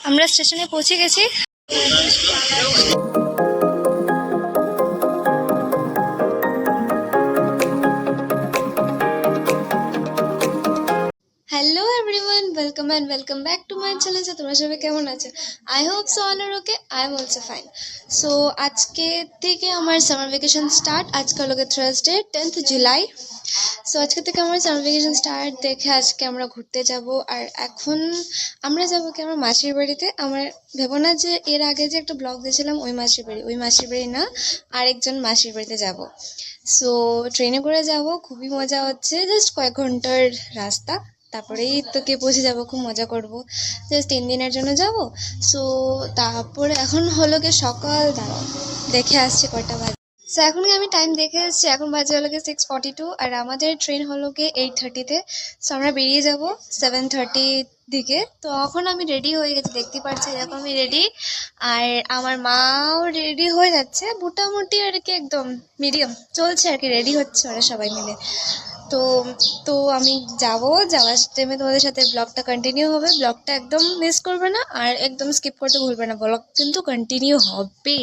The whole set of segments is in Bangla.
আমরা স্টেশনে পৌঁছে গেছি। Hello everyone, welcome back to my channel. তোমরা সবাই কেমন আছো? I hope so all are okay. I am also fine. So আজকে থেকে আমার সামার ভ্যাকেশন স্টার্ট। আজকে হলো থার্সডে 10th জুলাই। সো আজকে থেকে আমার সামার ভ্যাকেশন স্টার্ট দেখে আজকে আমরা ঘুরতে যাব। আর এখন আমরা যাবো কি আমার মাসির বাড়িতে। আমার ভেবো না যে এর আগে যে একটা ব্লগ দিয়েছিলাম ওই মাসির বাড়ি না, আরেকজন মাসির বাড়িতে যাব। সো ট্রেনে করে যাব, খুবই মজা হচ্ছে। জাস্ট কয়েক ঘন্টার রাস্তা, তারপরেই তো কে পৌঁছে যাবো, খুব মজা করব। জাস্ট 3 দিনের জন্য যাব। সো তারপরে এখন হলো গিয়ে সকাল, দাঁড়াও দেখে আসছি কয়টা বাজে। সো এখন আমি টাইম দেখে এসেছি, এখন বাজে হলো গিয়ে 6:42। আর আমাদের ট্রেন হলো গিয়ে 8:30-তে। সো আমরা বেরিয়ে যাব 7:30 দিকে। তো এখন আমি রেডি হয়ে গেছি, দেখতে পাচ্ছি এরকম আমি রেডি। আর আমার মাও রেডি হয়ে যাচ্ছে মোটামুটি আর কি, একদম মিডিয়াম চলছে আর কি, রেডি হচ্ছে ওরা সবাই মিলে। তো তো আমি যাওয়ার টাইমে তোমাদের সাথে ব্লগটা কন্টিনিউ হবে। ব্লগটা একদম মিস করবে না, আর একদম স্কিপ করতে ভুলবে না, ব্লগ কিন্তু কন্টিনিউ হবে।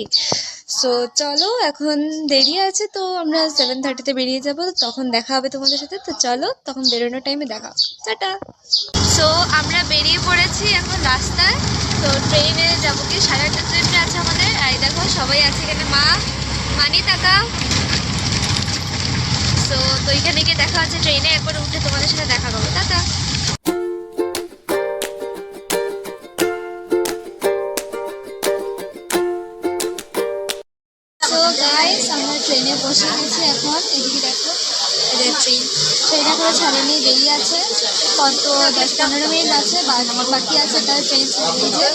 সো চলো, এখন দেরি আছে, তো আমরা 7:30-তে বেরিয়ে যাব, তখন দেখা হবে তোমাদের সাথে। তো চলো, তখন বেরোনোর টাইমে দেখা হবে। টাটা। সো আমরা বেরিয়ে পড়েছি এখন রাস্তায়। তো ট্রেনে যাবো কি 8:30 ট্রেনটা আছে আমাদের। আর দেখো সবাই আছে এখানে, মানি টাকা। তো এখানে গিয়ে দেখা হচ্ছে ট্রেনে, একবার উঠে তোমাদের সাথে দেখা করবো। টাটা। তো গাইস, আমরা ট্রেনে বসে গেছি এখন। এদিকে দেখো, এদের ট্রেনে করে ছাড়েনি, দেরি আছে। কত 10-15 মিনিট আছে, বাকি আছে তার ট্রেন ছেড়ে দিয়েছে।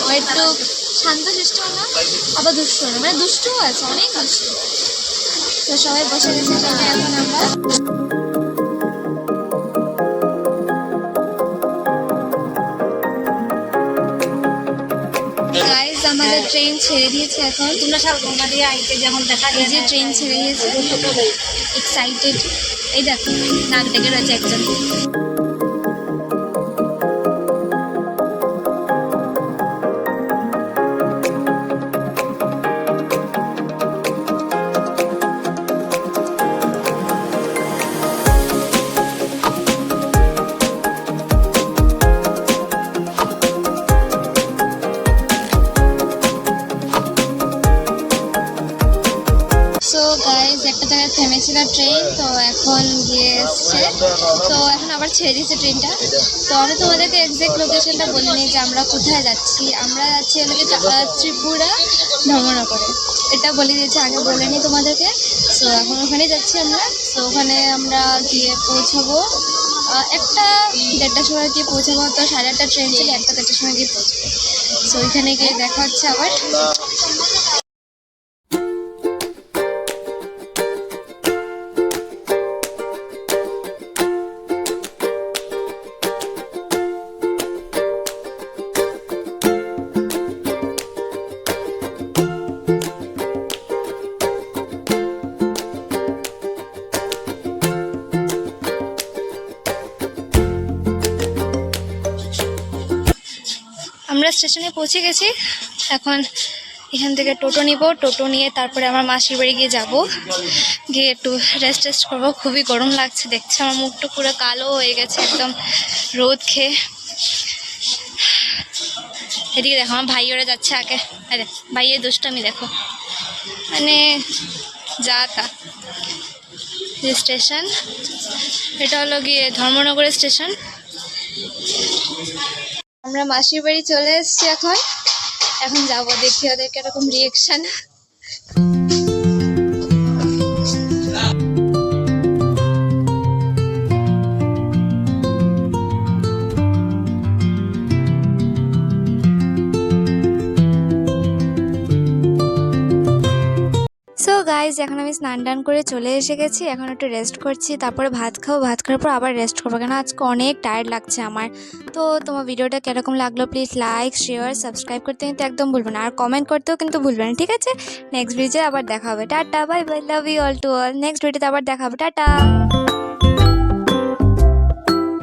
ও একটু শান্ত শিষ্ট না, আবার দুষ্ট না, মানে দুষ্টও আছে, অনেক দুষ্ট। তো সবাই বসে গেছে ট্রেনে এখন। আমরা গাইস, আমাদের ট্রেন ছেড়ে দিয়েছে এখন। তোমরা সব আমাদের আইতে যেমন দেখা যায় যে ট্রেন ছেড়ে দিয়েছে, এক্সাইটেড। এই দেখো নাক ডেকে রয়েছে একজন। সো গাইজ, একটা জায়গায় থেমেছিল ট্রেন, তো এখন গিয়ে এসছে। তো এখন আবার ছেড়ে দিয়েছে ট্রেনটা। তো আমি তোমাদেরকে এক্সাক্ট লোকেশনটা বলিনি যে আমরা কোথায় যাচ্ছি। আমরা যাচ্ছি এলাকে ত্রিপুরা ধর্মনগরে, এটা বলে দিয়েছে, আগে বলিনি তোমাদেরকে। সো এখন ওখানে যাচ্ছি আমরা। তো ওখানে আমরা গিয়ে পৌঁছাবো 1-1:30 সময় গিয়ে পৌঁছাবো। তো 8:30 ট্রেন ছিল, 1:30 সময় গিয়ে পৌঁছবো। সো ওইখানে গিয়ে দেখা হচ্ছে আবার। আমরা স্টেশনে পৌঁছে গেছি। এখন এখান থেকে টোটো নিব, টোটো নিয়ে তারপরে আমার মাসির বাড়ি গিয়ে যাব, গিয়ে একটু রেস্ট করবো। খুবই গরম লাগছে, দেখছি আমার মুখটা পুরো কালো হয়ে গেছে একদম রোদ খেয়ে। এদিকে দেখো আমার ভাই ওরা যাচ্ছে আগে। আরে ভাইয়ের দুষ্টামি দেখো, মানে যা তা। স্টেশন এটা হলো গিয়ে ধর্মনগরের স্টেশন। আমরা মাসির বাড়ি চলে এসেছি এখন যাবো, দেখি ওদের কিরকম রিয়েকশন। সো গাইজ, এখন আমি স্নান টান করে চলে এসে গেছি। এখন একটু রেস্ট করছি, তারপরে ভাত খাবো। ভাত খাওয়ার পর আবার রেস্ট করবো, কেন আজকে অনেক টায়ার্ড লাগছে আমার। তো তোমার ভিডিওটা কিরকম লাগলো প্লিজ লাইক, শেয়ার, সাবস্ক্রাইব করতে কিন্তু একদম ভুলবে না, আর কমেন্ট করতেও কিন্তু ভুলবে না, ঠিক আছে? নেক্সট ভিডিওতে আবার দেখা হবে। Tata, bye bye, love you all to all. Next ভিডিওতে আবার দেখা হবে। টাটা।